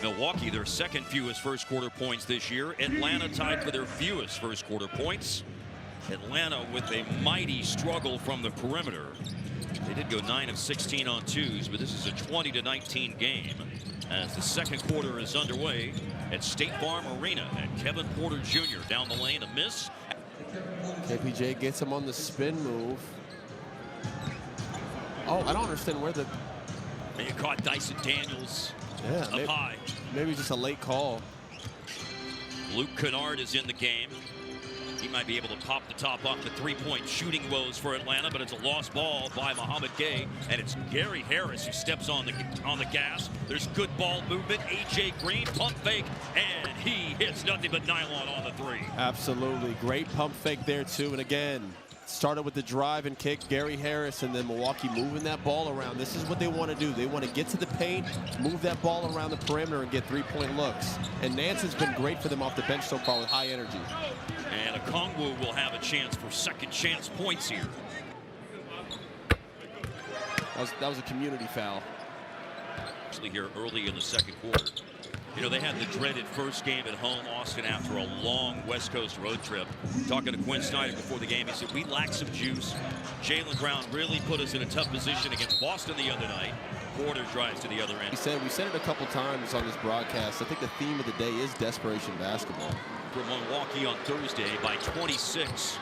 Milwaukee, their second fewest first quarter points this year. Atlanta tied for their fewest first quarter points. Atlanta with a mighty struggle from the perimeter. They did go 9 of 16 on twos, but this is a 20-19 game as the second quarter is underway at State Farm Arena. And Kevin Porter Jr. down the lane, a miss. KPJ gets him on the spin move. Oh, I don't understand where the... And you caught Dyson Daniels up high. Maybe just a late call. Luke Kennard is in the game. He might be able to pop the top off the three-point shooting woes for Atlanta, but it's a lost ball by Mohamed Gay, and it's Gary Harris who steps on the gas. There's good ball movement. A.J. Green, pump fake, and he hits nothing but nylon on the three. Absolutely. Great pump fake there, too. And again, started with the drive and kick. Gary Harris, and then Milwaukee moving that ball around. This is what they want to do. They want to get to the paint, move that ball around the perimeter, and get three-point looks. And Nance has been great for them off the bench so far with high energy. And Okongwu will have a chance for second chance points here. That was a community foul. Actually here early in the second quarter. You know, they had the dreaded first game at home, Austin, after a long West Coast road trip. Talking to Quinn Snyder before the game, he said, we lack some juice. Jaylen Brown really put us in a tough position against Boston the other night. Porter drives to the other end. We said it a couple times on this broadcast. I think the theme of the day is desperation basketball. From Milwaukee on Thursday by 26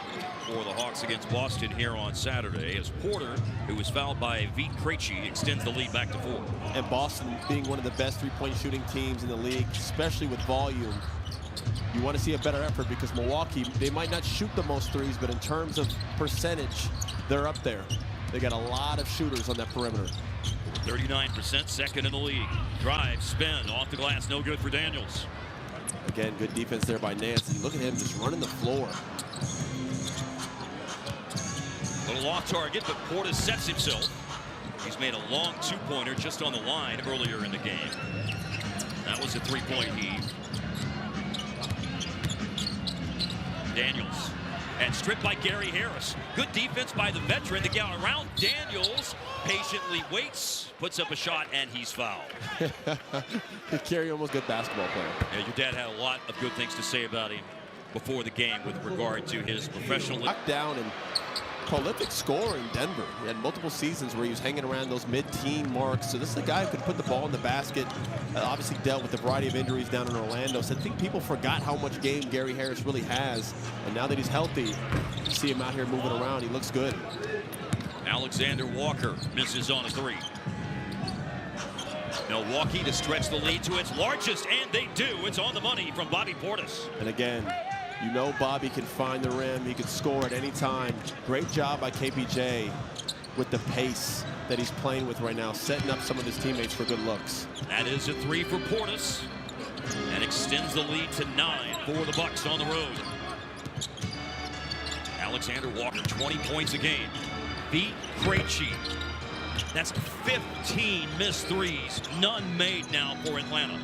for the Hawks against Boston here on Saturday, as Porter, who was fouled by Vit Krejci, extends the lead back to 4. And Boston being one of the best three-point shooting teams in the league, especially with volume, you want to see a better effort because Milwaukee, they might not shoot the most threes, but in terms of percentage, they're up there. They got a lot of shooters on that perimeter. 39%, second in the league. Drive, spin, off the glass, no good for Daniels. Again, good defense there by Nance. And look at him just running the floor. Little off target, but Porter sets himself. He's made a long two-pointer just on the line earlier in the game. That was a three-point heave. Daniels. And stripped by Gary Harris. Good defense by the veteran. The guy around Daniels patiently waits, puts up a shot, and he's fouled. Gary, almost good basketball player. Yeah, your dad had a lot of good things to say about him before the game with regard to his professional. Down and prolific scorer in Denver. He had multiple seasons where he was hanging around those mid-teen marks. So this is a guy who could put the ball in the basket. Obviously dealt with a variety of injuries down in Orlando. So I think people forgot how much game Gary Harris really has. And now that he's healthy, you see him out here moving around. He looks good. Alexander Walker misses on a three. Milwaukee to stretch the lead to its largest, and they do. It's on the money from Bobby Portis. And again, you know Bobby can find the rim. He can score at any time. Great job by KPJ with the pace that he's playing with right now, setting up some of his teammates for good looks. That is a three for Portis, and extends the lead to 9 for the Bucks on the road. Alexander Walker, 20 points a game. Vit Krejci. That's 15 missed threes, none made now for Atlanta.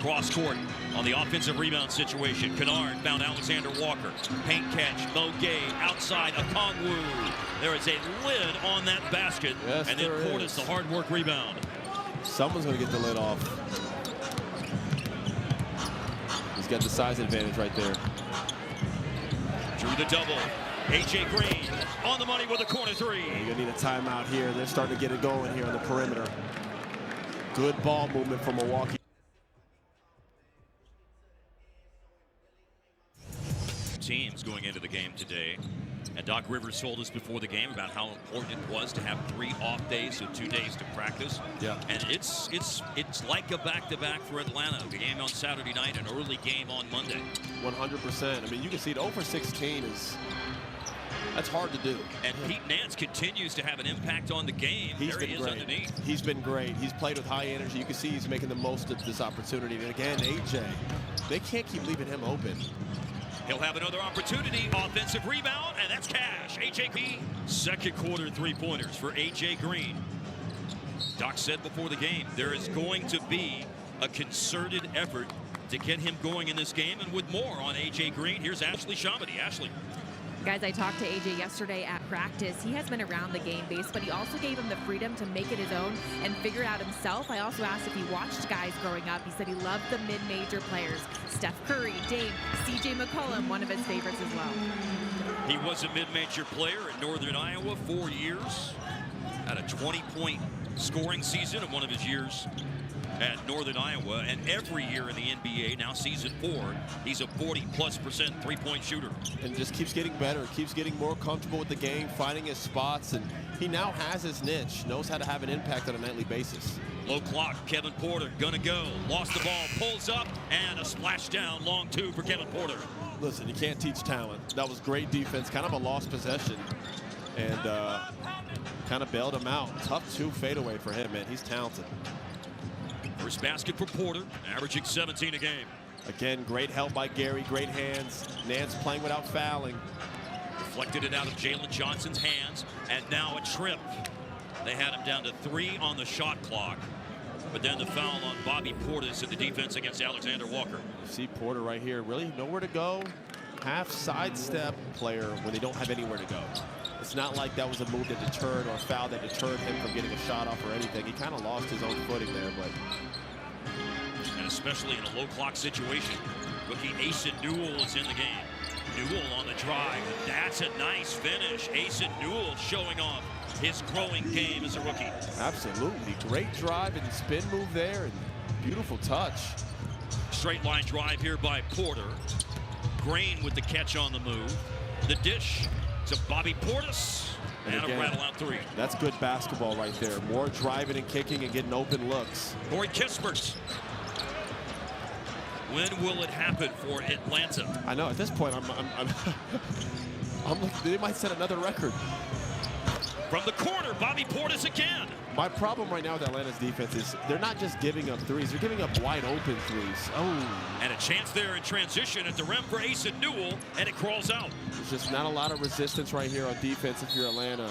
Cross court on the offensive rebound situation. Kennard found Alexander Walker. Paint catch, Mo Gay outside, Okongwu. There is a lid on that basket. Yes, and then Portis, the hard work rebound. Someone's going to get the lid off. He's got the size advantage right there. Drew the double. A.J. Green on the money with a corner three. You're going to need a timeout here. They're starting to get it going here on the perimeter. Good ball movement from Milwaukee. Teams going into the game today. And Doc Rivers told us before the game about how important it was to have 3 off days, so 2 days to practice. Yeah. And it's like a back-to-back for Atlanta. The game on Saturday night, an early game on Monday. 100%. I mean, you can see it. 0-for-16 is... That's hard to do. And Pete Nance continues to have an impact on the game. He's been great. Underneath. He's been great. He's played with high energy. You can see he's making the most of this opportunity. And again, AJ, they can't keep leaving him open. He'll have another opportunity. Offensive rebound, and that's cash. AJP, second quarter three-pointers for A.J. Green. Doc said before the game, there is going to be a concerted effort to get him going in this game, and with more on A.J. Green, here's Ashley Shamity. Ashley. Guys, I talked to AJ yesterday at practice. He has been around the game base, but he also gave him the freedom to make it his own and figure it out himself. I also asked if he watched guys growing up. He said he loved the mid-major players. Steph Curry, Dame, CJ McCollum, one of his favorites as well. He was a mid-major player at Northern Iowa 4 years. Had a 20-point scoring season in one of his years at Northern Iowa, and every year in the NBA, now season 4, he's a 40+% three-point shooter. And just keeps getting better, keeps getting more comfortable with the game, finding his spots, and he now has his niche, knows how to have an impact on a nightly basis. Low clock, Kevin Porter gonna go, lost the ball, pulls up, and a splash down, long two for Kevin Porter. Listen, you can't teach talent. That was great defense, kind of a lost possession, and kind of bailed him out. Tough 2 fadeaway for him, man. He's talented. First basket for Porter, averaging 17 a game. Again, great help by Gary, great hands. Nance playing without fouling. Deflected it out of Jalen Johnson's hands, and now a trip. They had him down to 3 on the shot clock, but then the foul on Bobby Portis in the defense against Alexander Walker. You see Porter right here, really nowhere to go. Half sidestep player when they don't have anywhere to go. It's not like that was a move that deterred or a foul that deterred him from getting a shot off or anything. He kind of lost his own footing there, but. And especially in a low clock situation, rookie Asen Newell is in the game. Newell on the drive. That's a nice finish. Asen Newell showing off his growing game as a rookie. Absolutely. Great drive and spin move there, and beautiful touch. Straight line drive here by Porter. Grain with the catch on the move. The dish to Bobby Portis. And again, a rattle out 3. That's good basketball right there. More driving and kicking and getting open looks. Corey Kispert. When will it happen for Atlanta? I know, at this point, I'm like, they might set another record. From the corner, Bobby Portis again. My problem right now with Atlanta's defense is they're not just giving up threes, they're giving up wide open threes. Oh. And a chance there in transition at the rim for Asen Newell, and it crawls out. There's just not a lot of resistance right here on defense if you're Atlanta.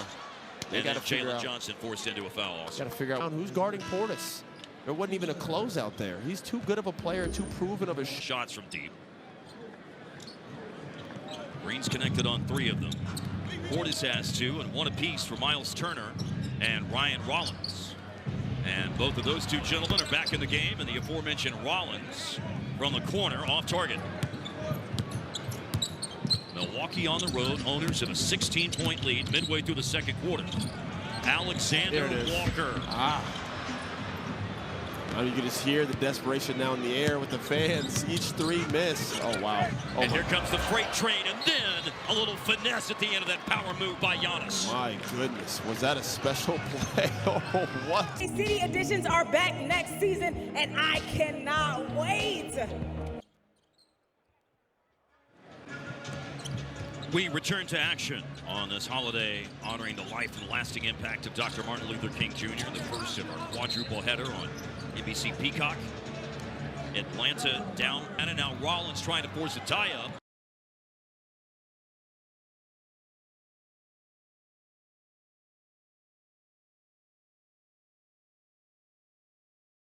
They And then got to figure Jalen out. Johnson forced into a foul also. Got to figure out who's guarding Portis. There wasn't even a closeout there. He's too good of a player, too proven of a Shots from deep. Green's connected on 3 of them. Portis has 2, and 1 apiece for Miles Turner and Ryan Rollins. And both of those 2 gentlemen are back in the game, and the aforementioned Rollins from the corner off target. Milwaukee on the road, owners of a 16-point lead midway through the 2nd quarter. Alexander Walker. Now you can just hear the desperation now in the air with the fans. Each 3 miss. Oh, wow. Oh, and here comes the freight train, and then a little finesse at the end of that power move by Giannis. My goodness, was that a special play? Oh, what? City Editions are back next season, and I cannot wait. We return to action on this holiday honoring the life and lasting impact of Dr. Martin Luther King Jr., the first of our quadruple header on NBC Peacock. Atlanta down, and now Rollins trying to force a tie-up.